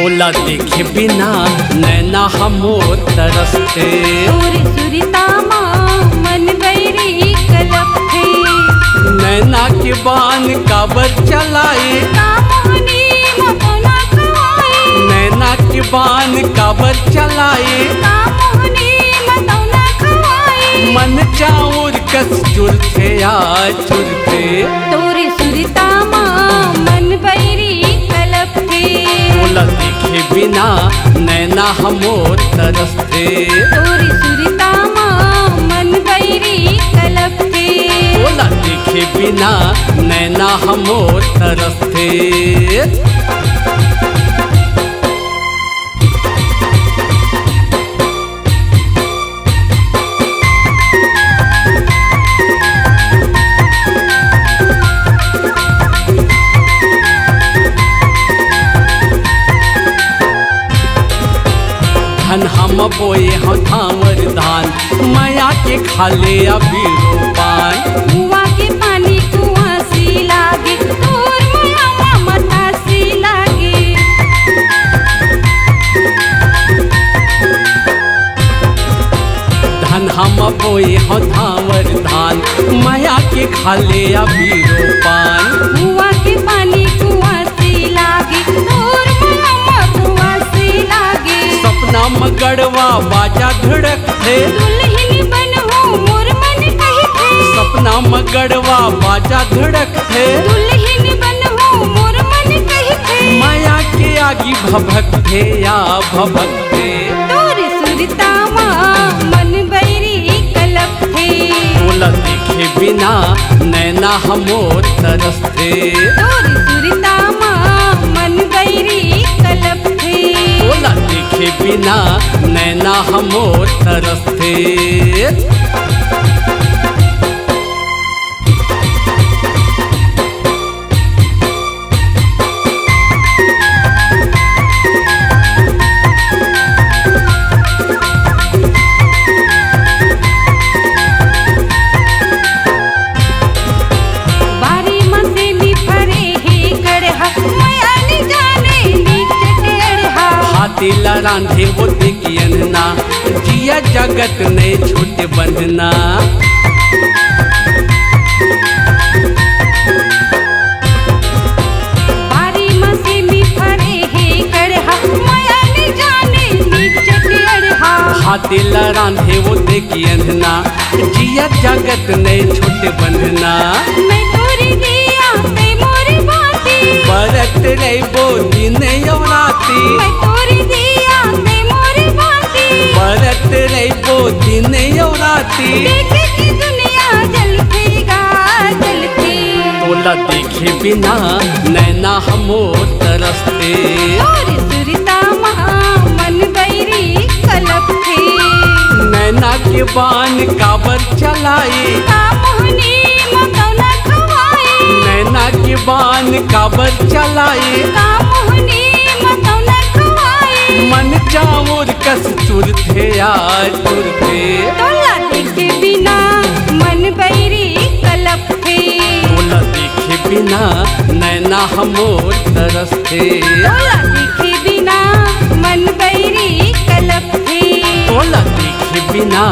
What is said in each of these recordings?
तोला देखे बिना नैना हमोर तरसते। तोरी सुरतामा मन बैरी कलपथे। नैना के बान काबर चलाए, मोहनी मपना खवाए। नैना के बान काबर चलाए, मोहनी मतौना खवाए। मन चाउर कस चुरथे आ चुरथे। तोरी सुरतामा मन बैरी कलपथे। तोला देखे बिना नैना हमोर तरसते। तोरी सुरतामा मन बैरी कलपथे। तोला देखे बिना नैना हमोर तरसते। धन हम बोए हम धावर धान, माया के खाले अभी रोपान। कुआं के पानी कुआं सी लागे, तोर माया मता सी लागे। धन हम बोए हम धावर धान, माया के खाले अभी रोपान। कुआं के पानी कुआं सी लागे, तोर माया कुआं सी लागे। सपना मगड़वा बाजा धड़क थे, दुल्हन बनहु मोर मन कही थे। सपना मगड़वा बाजा धड़क थे। दुल्हन बनहु मोर मन कही थे। माया के आगी भभक थे या भभक थे। तोरी सुरतामा मन बैरी कलपथे। तोला देखे बिना नैना हमोर तरसते। तोरी सुरतामा मन बैरी कलपथे। तोला देखे बिना नैना हमोर तरसते। बारी मसे निफरे हे गड़हा, माया नि जाने नीच टेढ़हा। हाथी लरांधे वो देखियन ना, जिया जगत ने छूट बंधना। बारी मसे निफरे हे गड़हा, माया नि जाने नीच टेढ़हा। हाथी लरांधे वो देखियन ना, जिया जगत ने छूट बंधना। मैं तोरी दिया ते मोरी बाती। बरत रे वो दिन यवराती। मैं तोरी दिया ते मोरी बाती। बरत रे वो दिन यवराती। देखे की दुनिया जलतेगा जलते। तोला देखे बिना नैना हमोर तरसते। तोरी सुरतामा मन बैरी कलपथे। नैना के बान काबर चलाए, मोहनी मतौना खवाए। नैना के बान काबर चलाए। मोहनी मतौना खवाए। मन चाउर कस चुरथे आ चुरथे। तोला देखे बिना मन बैरी कलपथे। तोला देखे बिना नैना हमोर तरसते। तोला देखे बिना मन बैरी कलपथे। तोला देखे बिना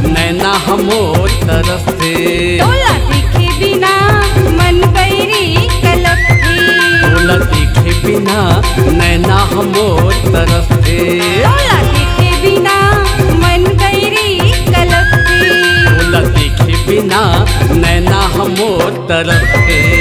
नैना हमोर तरसते। तोला देखे बिना मन बैरी कलपथे। तोला देखे बिना नैना हमोर तरसते। तोला देखे बिना मन बैरी कलपथे। तोला देखे बिना नैना हमोर तरसते।